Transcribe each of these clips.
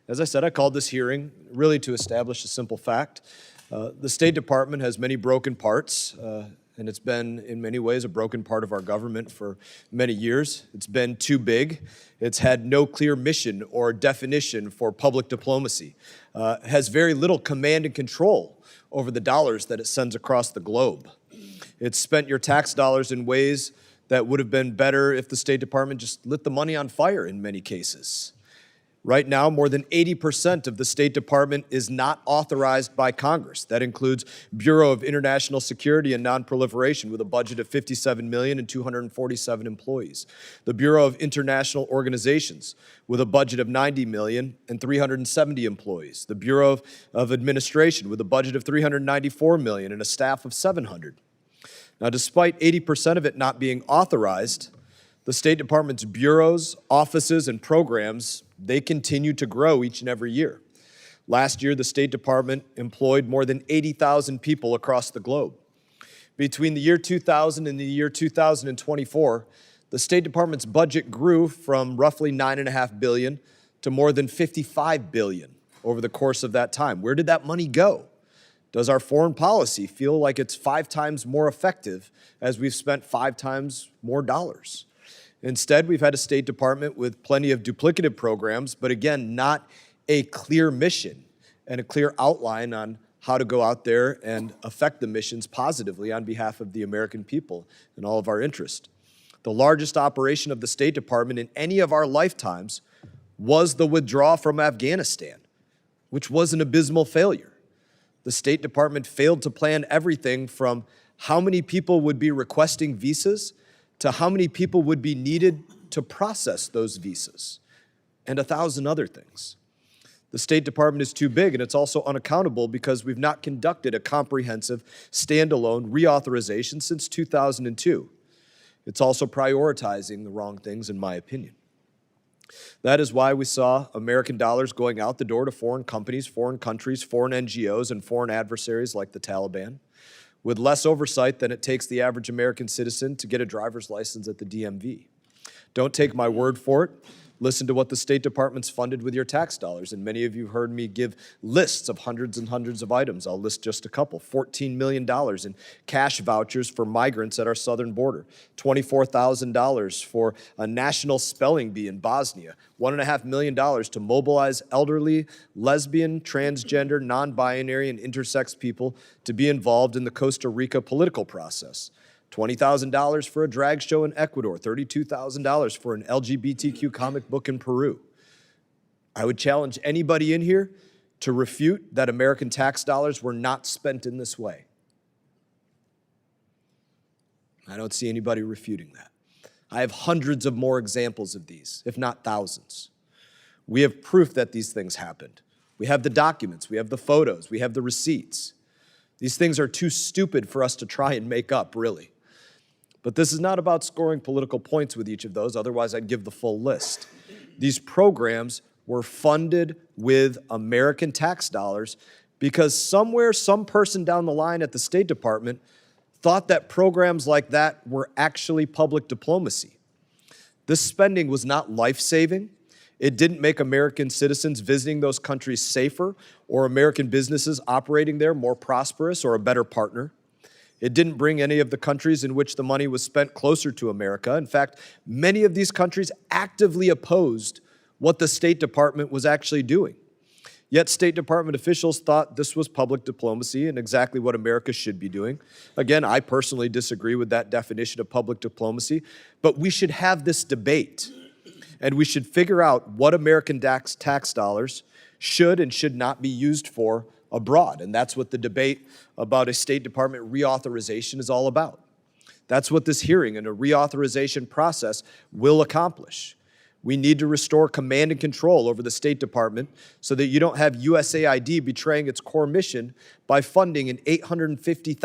As I said, I called this hearing really to establish a simple fact. The State Department has many broken parts, and it's been, in many ways, a broken part of our government for many years. It's been too big. It's had no clear mission or definition for public diplomacy. Has very little command and control over the dollars that it sends across the globe. It's spent your tax dollars in ways that would have been better if the State Department just lit the money on fire in many cases. Right now, more than 80% of the State Department is not authorized by Congress. That includes Bureau of International Security and Nonproliferation with a budget of $57 million and 247 employees. The Bureau of International Organizations with a budget of $90 million and 370 employees. The Bureau of Administration with a budget of $394 million and a staff of 700. Now, despite 80% of it not being authorized, the State Department's bureaus, offices, and programs, they continue to grow each and every year. Last year, the State Department employed more than 80,000 people across the globe. Between the year 2000 and the year 2024, the State Department's budget grew from roughly $9.5 billion to more than $55 billion over the course of that time. Where did that money go? Does our foreign policy feel like it's 5 times more effective as we've spent 5 times more dollars? Instead, we've had a State Department with plenty of duplicative programs, but again, not a clear mission and a clear outline on how to go out there and affect the missions positively on behalf of the American people and all of our interest. The largest operation of the State Department in any of our lifetimes was the withdrawal from Afghanistan, which was an abysmal failure. The State Department failed to plan everything from how many people would be requesting visas to how many people would be needed to process those visas, and 1,000 other things. The State Department is too big, and it's also unaccountable because we've not conducted a comprehensive, standalone reauthorization since 2002. It's also prioritizing the wrong things, in my opinion. That is why we saw American dollars going out the door to foreign companies, foreign countries, foreign NGOs, and foreign adversaries like the Taliban, with less oversight than it takes the average American citizen to get a driver's license at the DMV. Don't take my word for it. Listen to what the State Department's funded with your tax dollars, and many of you heard me give lists of hundreds and hundreds of items. I'll list just a couple. $14 million in cash vouchers for migrants at our southern border, $24,000 for a national spelling bee in Bosnia, $1.5 million to mobilize elderly, lesbian, transgender, non-binary, and intersex people to be involved in the Costa Rica political process. $20,000 for a drag show in Ecuador, $32,000 for an LGBTQ comic book in Peru. I would challenge anybody in here to refute that American tax dollars were not spent in this way. I don't see anybody refuting that. I have hundreds of more examples of these, if not thousands. We have proof that these things happened. We have the documents, we have the photos, we have the receipts. These things are too stupid for us to try and make up, really. But this is not about scoring political points with each of those, otherwise I'd give the full list. These programs were funded with American tax dollars because somewhere, some person down the line at the State Department thought that programs like that were actually public diplomacy. This spending was not life-saving. It didn't make American citizens visiting those countries safer or American businesses operating there more prosperous or a better partner. It didn't bring any of the countries in which the money was spent closer to America. In fact, many of these countries actively opposed what the State Department was actually doing. Yet State Department officials thought this was public diplomacy and exactly what America should be doing. Again, I personally disagree with that definition of public diplomacy, but we should have this debate, and we should figure out what American tax dollars should and should not be used for abroad. And that's what the debate about a State Department reauthorization is all about. That's what this hearing and a reauthorization process will accomplish. We need to restore command and control over the State Department so that you don't have USAID betraying its core mission by funding an $850,000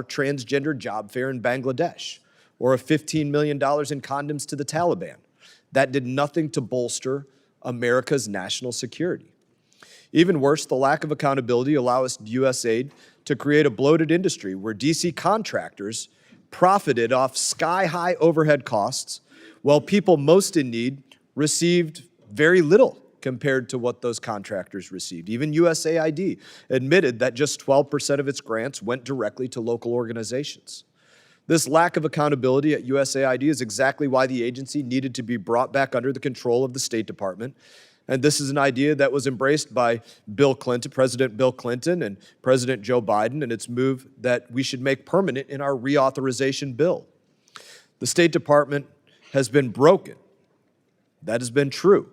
transgender job fair in Bangladesh or a $15 million in condoms to the Taliban. That did nothing to bolster America's national security. Even worse, the lack of accountability allows USAID to create a bloated industry where DC contractors profited off sky-high overhead costs while people most in need received very little compared to what those contractors received. Even USAID admitted that just 12% of its grants went directly to local organizations. This lack of accountability at USAID is exactly why the agency needed to be brought back under the control of the State Department. And this is an idea that was embraced by Bill Clinton, President Bill Clinton and President Joe Biden, and it's moved that we should make permanent in our reauthorization bill. The State Department has been broken. That has been true.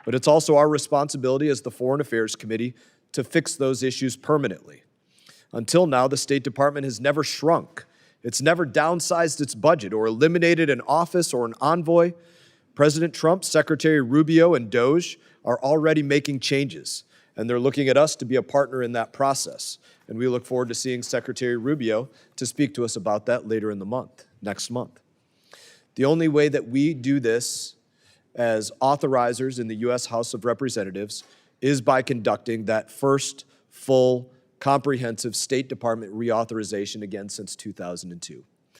But it's also our responsibility as the Foreign Affairs Committee to fix those issues permanently. Until now, the State Department has never shrunk. It's never downsized its budget or eliminated an office or an envoy. President Trump, Secretary Rubio, and DOJ are already making changes, and they're looking at us to be a partner in that process. And we look forward to seeing Secretary Rubio to speak to us about that later in the month, next month. The only way that we do this as authorizers in the U.S. House of Representatives is by conducting that first full, comprehensive State Department reauthorization again since 2002.